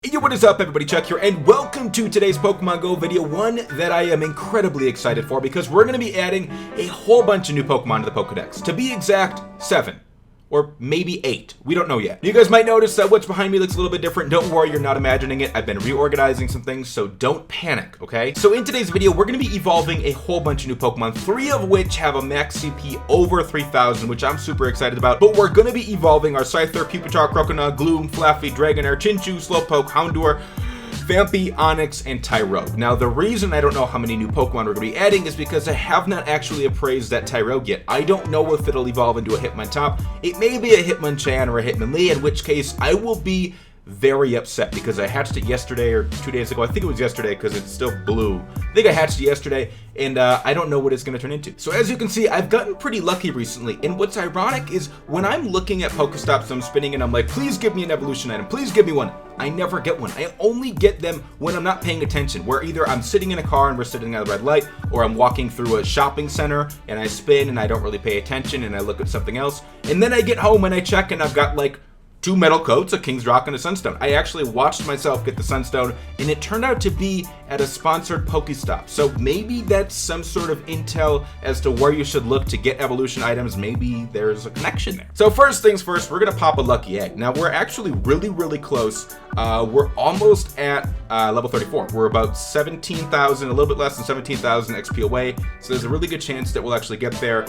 Yo, what is up everybody, Chuck here, and welcome to today's Pokemon Go video, one that I am incredibly excited for because we're going to be adding a whole bunch of new Pokemon to the Pokedex. To be exact, 7. Or maybe 8. We don't know yet. You guys might notice that what's behind me looks a little bit different. Don't worry, you're not imagining it. I've been reorganizing some things, so don't panic, okay? So in today's video, we're going to be evolving a whole bunch of new Pokemon, 3 of which have a max CP over 3,000, which I'm super excited about. But we're going to be evolving our Scyther, Pupitar, Croconaw, Gloom, Flaffy, Dragonair, Chinchou, Slowpoke, Houndour, Vampy, Onix, and Tyrogue. Now, the reason I don't know how many new Pokemon we're going to be adding is because I have not actually appraised that Tyrogue yet. I don't know if it'll evolve into a Hitmontop. It may be a Hitmonchan or a Hitmonlee, in which case I will be very upset because I hatched it yesterday or 2 days ago. I think it was yesterday because it's still blue. I think I hatched it yesterday, and I don't know what it's going to turn into. So as you can see, I've gotten pretty lucky recently, and what's ironic is when I'm looking at Pokestops, I'm spinning and I'm like, please give me an evolution item, please give me one. I never get one. I only get them when I'm not paying attention, where either I'm sitting in a car and we're sitting at a red light, or I'm walking through a shopping center and I spin and I don't really pay attention and I look at something else, and then I get home and I check and I've got like 2 metal coats, a King's Rock, and a Sunstone. I actually watched myself get the Sunstone, and it turned out to be at a sponsored Pokestop. So maybe that's some sort of intel as to where you should look to get evolution items. Maybe there's a connection there. So first things first, we're gonna pop a lucky egg. Now we're actually really close. We're almost at level 34. We're about 17,000, a little bit less than 17,000 XP away. So there's a really good chance that we'll actually get there.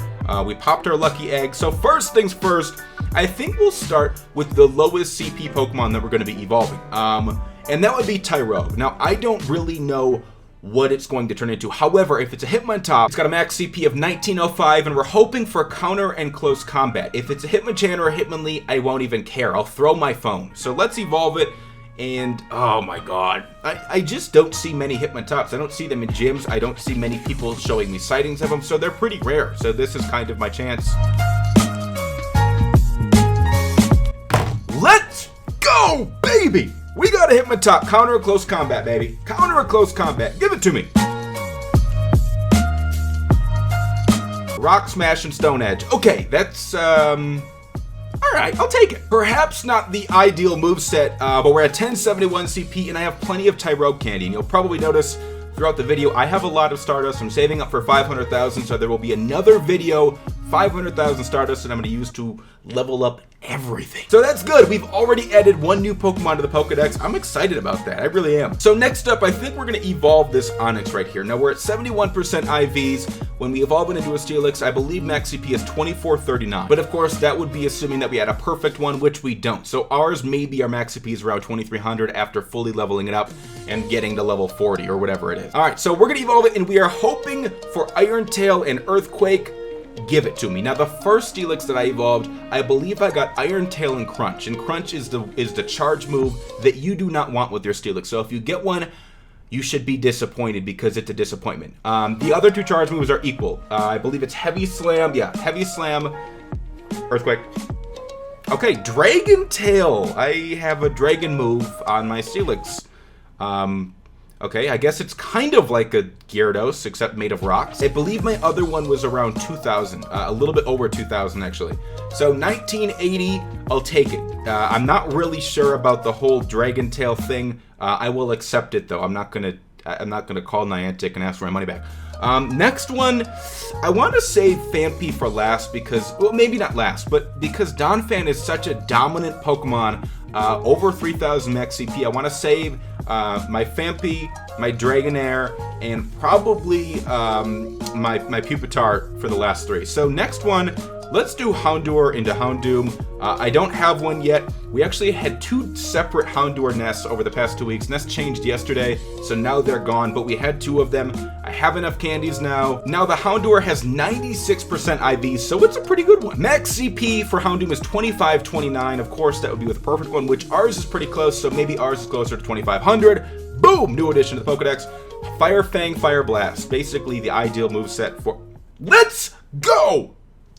We popped our lucky egg. So first things first, I think we'll start with the lowest CP Pokemon that we're going to be evolving, and that would be Tyrogue. Now, I don't really know what it's going to turn into. However, if it's a Hitmontop, it's got a max CP of 1905, and we're hoping for counter and close combat. If it's a Hitmonchan or a Hitmonlee, I won't even care. I'll throw my phone. So let's evolve it, and oh my god, I just don't see many Hitmontops. I don't see them in gyms. I don't see many people showing me sightings of them, so they're pretty rare. So this is kind of my chance. Let's go, baby! We got a Hitmontop. Counter or close combat, baby. Counter or close combat. Give it to me. Rock Smash and Stone Edge. Okay, that's, alright, I'll take it. Perhaps not the ideal moveset, but we're at 1071 CP, and I have plenty of Tyrogue candy. And you'll probably notice throughout the video, I have a lot of Stardust. I'm saving up for 500,000, so there will be another video, 500,000 Stardust, that I'm going to use to level up everything. So that's good. We've already added 1 new Pokemon to the Pokedex. I'm excited about that. I really am. So next up, I think we're going to evolve this Onix right here. Now we're at 71% IVs. When we evolve it into a Steelix, I believe max CP is 2439. But of course, that would be assuming that we had a perfect one, which we don't. So ours, maybe our max CP is around 2300 after fully leveling it up and getting to level 40 or whatever it is. All right, so we're going to evolve it, and we are hoping for Iron Tail and Earthquake. Give it to me. Now the first Steelix that I evolved, I believe I got Iron Tail and Crunch, and Crunch is the charge move that you do not want with your Steelix. So if you get one, you should be disappointed because it's a disappointment. The other 2 charge moves are equal. I believe it's Heavy Slam, yeah, Heavy Slam, Earthquake. Okay, Dragon Tail. I have a Dragon move on my Steelix. Okay, I guess it's kind of like a Gyarados, except made of rocks. I believe my other one was around 2,000, a little bit over 2,000 actually. So 1980, I'll take it. I'm not really sure about the whole Dragon Tail thing. I will accept it though. I'm not gonna call Niantic and ask for my money back. Next one, I want to save Vampy for last because, well, maybe not last, but because Donphan is such a dominant Pokemon, over 3,000 max CP, I want to save my Vampy, my Dragonair, and probably my Pupitar for the last 3. So next one, let's do Houndour into Houndoom. I don't have one yet. We actually had 2 separate Houndour nests over the past 2 weeks. Nests changed yesterday, so now they're gone, but we had 2 of them. I have enough candies now. Now the Houndour has 96% IVs, so it's a pretty good one. Max CP for Houndoom is 2529. Of course, that would be with the perfect one, which ours is pretty close, so maybe ours is closer to 2500. Boom! New addition to the Pokedex. Fire Fang, Fire Blast. Basically the ideal moveset for... Let's go!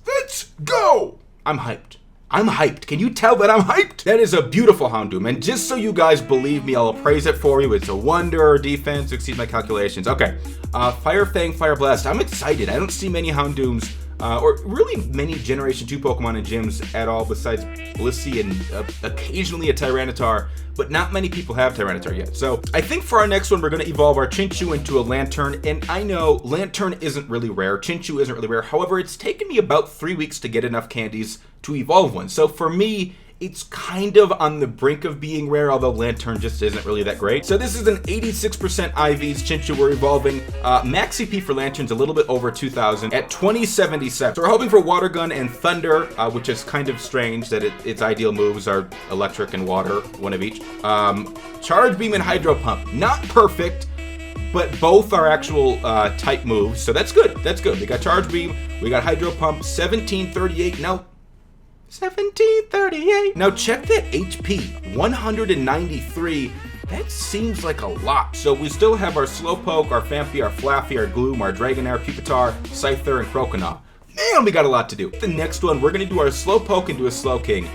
Let's go! I'm hyped. I'm hyped. Can you tell that I'm hyped? That is a beautiful Houndoom, and just so you guys believe me, I'll appraise it for you. It's a wonder. Defense exceeds my calculations. Okay, Fire Fang, Fire Blast. I'm excited. I don't see many Houndooms or really many Generation 2 Pokemon in gyms at all besides Blissey and occasionally a Tyranitar, but not many people have Tyranitar yet. So I think for our next one, we're going to evolve our Chinchou into a Lantern, and I know Lantern isn't really rare, Chinchou isn't really rare, however, it's taken me about 3 weeks to get enough candies to evolve one. So for me, it's kind of on the brink of being rare, although Lantern just isn't really that great. So this is an 86% IVs Chinchou we're evolving. Max CP for Lantern's a little bit over 2,000 at 2077. So we're hoping for Water Gun and Thunder, which is kind of strange that its ideal moves are Electric and Water, one of each. Charge Beam and Hydro Pump, not perfect, but both are actual type moves, so that's good. That's good. We got Charge Beam, we got Hydro Pump, 1738. Now, 1738. Now check that HP, 193. That seems like a lot. So we still have our Slowpoke, our Phanpy, our Flaffy, our Gloom, our Dragonair, Pupitar, Scyther, and Croconaw. Man, we got a lot to do. The next one, we're gonna do our Slowpoke and do a Slowking.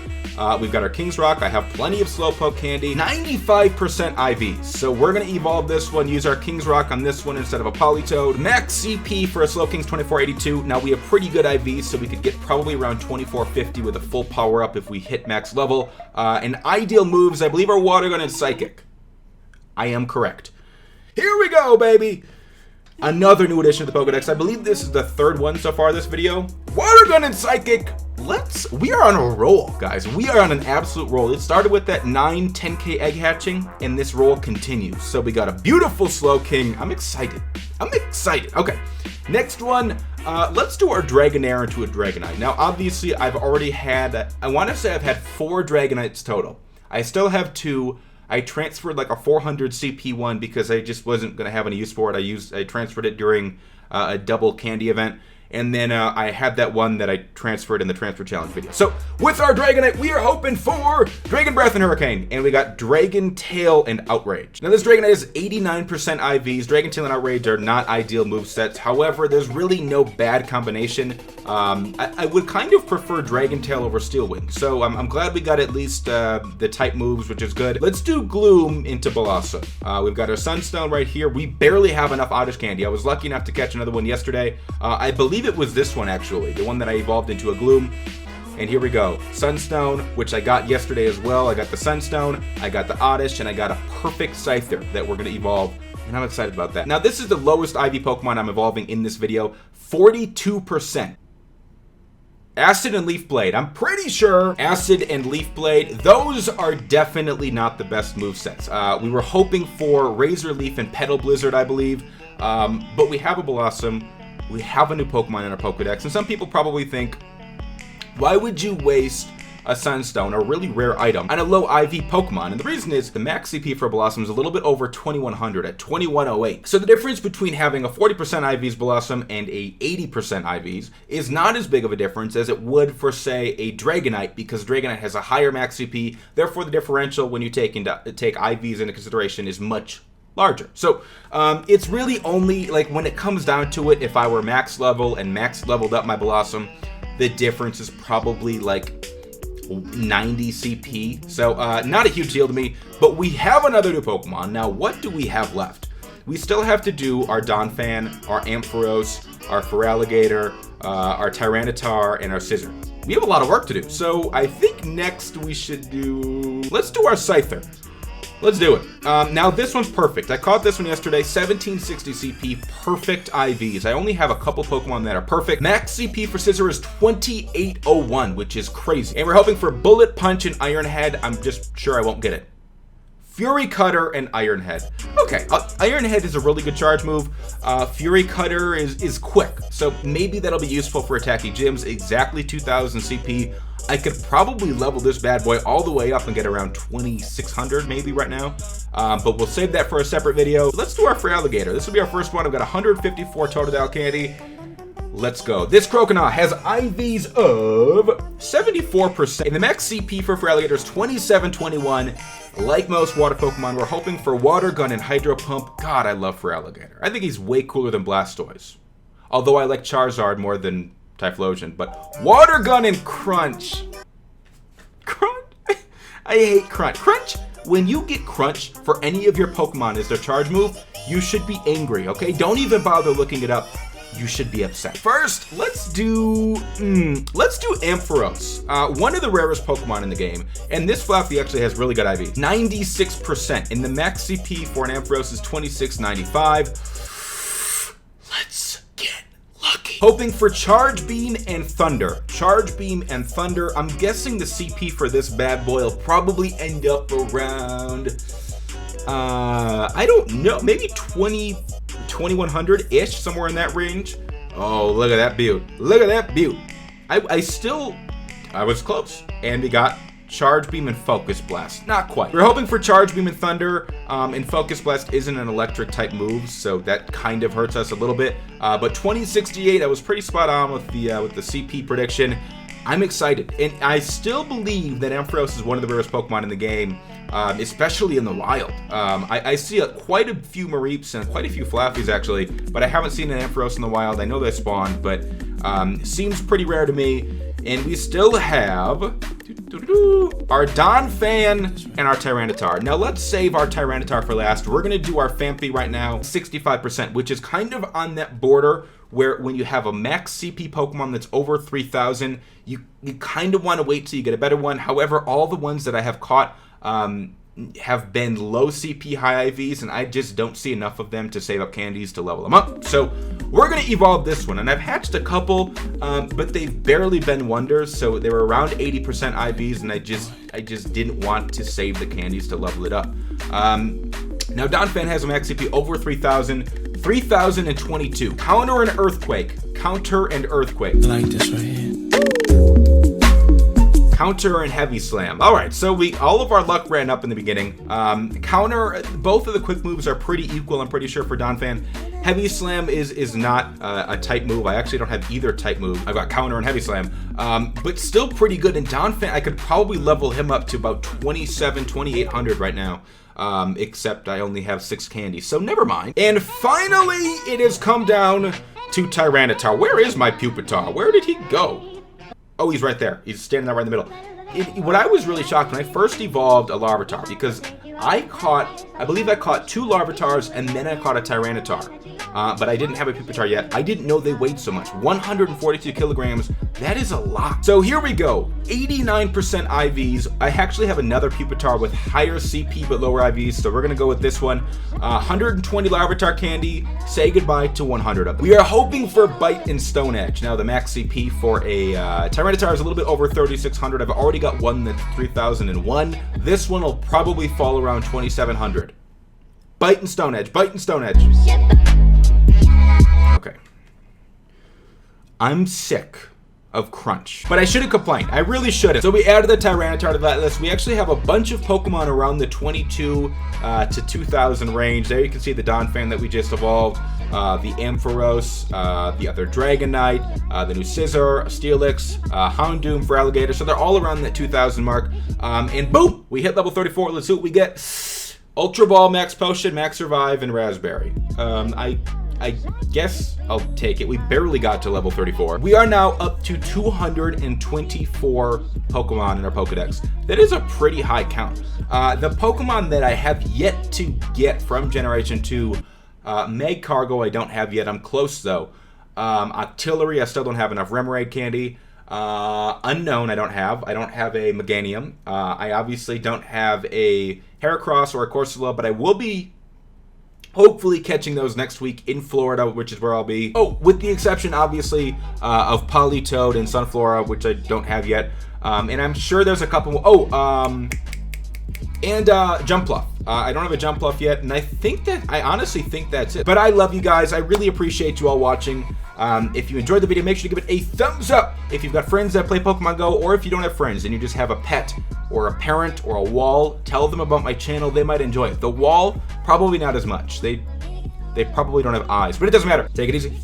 We've got our King's Rock. I have plenty of Slowpoke candy, 95% IVs. So we're gonna evolve this one, use our King's Rock on this one instead of a Politoed. Max CP for a Slowking's 2482. Now we have pretty good IVs, so we could get probably around 2450 with a full power up if we hit max level. And ideal moves, I believe, are Water Gun and Psychic. I am correct. Here we go, baby. Another new addition to the Pokedex. I believe this is the third one so far this video. Water Gun and Psychic. We are on a roll, guys. We are on an absolute roll. It started with that 10K egg hatching, and this roll continues. So we got a beautiful Slowking. I'm excited. Okay, next one. Let's do our Dragonair into a Dragonite. Now, obviously, I've already had, I want to say I've had 4 Dragonites total. I still have 2. I transferred like a 400 CP one because I just wasn't going to have any use for it. I transferred it during a double candy event. And then I had that one that I transferred in the transfer challenge video. So with our Dragonite, we are hoping for Dragon Breath and Hurricane. And we got Dragon Tail and Outrage. Now this Dragonite is 89% IVs. Dragon Tail and Outrage are not ideal movesets. However, there's really no bad combination. I would kind of prefer Dragon Tail over Steel Wing. So I'm glad we got at least the type moves, which is good. Let's do Gloom into Blossom. We've got our Sunstone right here. We barely have enough Oddish Candy. I was lucky enough to catch another one yesterday. I believe it was this one actually, the one that I evolved into a Gloom. And here we go, Sunstone, which I got yesterday as well. I got the Sunstone, I got the Oddish, and I got a perfect Scyther that we're gonna evolve, and I'm excited about that. Now this is the lowest IV Pokemon I'm evolving in this video, 42%. Acid and Leaf Blade. I'm pretty sure Acid and Leaf Blade, those are definitely not the best movesets. We were hoping for Razor Leaf and Petal Blizzard, I believe, but we have a Blossom. We have a new Pokemon in our Pokedex, and some people probably think, why would you waste a Sunstone, a really rare item, on a low IV Pokemon? And the reason is the max CP for Blossom is a little bit over 2100 at 2108. So the difference between having a 40% IVs Blossom and a 80% IVs is not as big of a difference as it would for, say, a Dragonite, because Dragonite has a higher max CP. Therefore, the differential when you take IVs into consideration is much larger. So it's really only, like, when it comes down to it, if I were max level and max leveled up my Blossom, the difference is probably like 90 CP. So not a huge deal to me, but we have another new Pokemon. Now, what do we have left? We still have to do our Donphan, our Ampharos, our Feraligatr, our Tyranitar, and our Scizor. We have a lot of work to do. So I think next we should let's do our Scyther. Let's do it. Now this one's perfect. I caught this one yesterday, 1760 CP, perfect IVs. I only have a couple Pokemon that are perfect. Max CP for Scizor is 2801, which is crazy. And we're hoping for Bullet Punch and Iron Head. I'm just sure I won't get it. Fury Cutter and Iron Head. Okay, Iron Head is a really good charge move. Fury Cutter is quick, so maybe that'll be useful for attacking gyms. Exactly 2000 CP. I could probably level this bad boy all the way up and get around 2600 maybe right now. But we'll save that for a separate video. Let's do our Feraligatr. This will be our first one. I've got 154 Totodile candy. Let's go. This Croconaw has IVs of 74%. And the max CP for Feraligatr is 2721. Like most water Pokemon, we're hoping for Water Gun and Hydro Pump. God, I love Feraligatr. I think he's way cooler than Blastoise. Although I like Charizard more than Typhlosion, but Water Gun and Crunch. Crunch? I hate Crunch. Crunch, when you get Crunch for any of your Pokemon as their charge move, you should be angry, okay? Don't even bother looking it up. you should be upset. First, let's do Ampharos, one of the rarest Pokemon in the game, and this Fluffy actually has really good IV. 96%, and the max CP for an Ampharos is 2695. Let's get lucky. Hoping for Charge Beam and Thunder. Charge Beam and Thunder. I'm guessing the CP for this bad boy will probably end up around, I don't know, maybe 2100-ish, somewhere in that range. Oh, look at that beaut. Look at that beaut. I was close. And we got Charge Beam and Focus Blast. Not quite. We're hoping for Charge Beam and Thunder, and Focus Blast isn't an electric type move, so that kind of hurts us a little bit. But 2068, I was pretty spot on with the CP prediction. I'm excited, and I still believe that Ampharos is one of the rarest Pokemon in the game, especially in the wild. I see quite a few Mareeps and quite a few Flaffies actually, but I haven't seen an Ampharos in the wild. I know they spawn, but seems pretty rare to me. And we still have our Donphan and our Tyranitar. Now let's save our Tyranitar for last. We're gonna do our Phanpy right now, 65%, which is kind of on that border where when you have a max CP Pokemon that's over 3,000, you kind of want to wait till you get a better one. However, all the ones that I have caught have been low CP high IVs, and I just don't see enough of them to save up candies to level them up. So we're going to evolve this one, and I've hatched a couple, but they've barely been wonders, so they were around 80% IVs, and I just didn't want to save the candies to level it up. Now Donphan has a max CP over 3,000, 3,022. Counter and Earthquake. Counter and Earthquake. I like this right here. Counter and Heavy Slam. All right, so all of our luck ran up in the beginning. Counter, both of the quick moves are pretty equal, I'm pretty sure, for Donphan. Heavy Slam is not a type move. I actually don't have either type move. I've got Counter and Heavy Slam, but still pretty good. And Donphan, I could probably level him up to about 2,800 right now. Except I only have 6 candies, so never mind. And finally, it has come down to Tyranitar. Where is my Pupitar? Where did he go? Oh, he's right there. He's standing there right in the middle. What I was really shocked when I first evolved a Larvitar, because I believe I caught 2 Larvitars and then I caught a Tyranitar. But I didn't have a Pupitar yet. I didn't know they weighed so much. 142 kilograms. That is a lot. So here we go. 89% IVs. I actually have another Pupitar with higher CP but lower IVs, so we're going to go with this one. 120 Larvitar candy. Say goodbye to 100 of them. We are hoping for Bite and Stone Edge. Now the max CP for a Tyranitar is a little bit over 3,600. I've already got one that's 3,001. This one will probably fall around 2,700. Bite and Stone Edge. Bite and Stone Edge. Okay. I'm sick of Crunch, but I shouldn't complain. I really shouldn't. So we added the Tyranitar to that list. We actually have a bunch of Pokemon around the 22 to 2,000 range. There you can see the Donphan that we just evolved, the Ampharos, the other Dragonite, the new Scizor, Steelix, Houndoom for Alligator. So they're all around that 2,000 mark. And boom, we hit level 34. Let's see what we get. Ultra Ball, Max Potion, Max Revive, and Raspberry. I guess I'll take it. We barely got to level 34. We are now up to 224 Pokemon in our Pokedex. That is a pretty high count. The Pokemon that I have yet to get from Generation 2, Magcargo I don't have yet. I'm close though. Octillery I still don't have enough Remoraid candy. Unknown I don't have. I don't have a Meganium. I obviously don't have a Heracross or a Corsola, but I will be hopefully catching those next week in Florida, which is where I'll be. Oh, with the exception, obviously, of Politoed and Sunflora, which I don't have yet. And I'm sure there's a couple. And Jumpluff. I don't have a Jumpluff yet, and I honestly think that's it. But I love you guys. I really appreciate you all watching. If you enjoyed the video, make sure to give it a thumbs up. If you've got friends that play Pokemon Go, or if you don't have friends and you just have a pet or a parent or a wall, tell them about my channel. They might enjoy it. The wall, probably not as much. They probably don't have eyes, but it doesn't matter. Take it easy.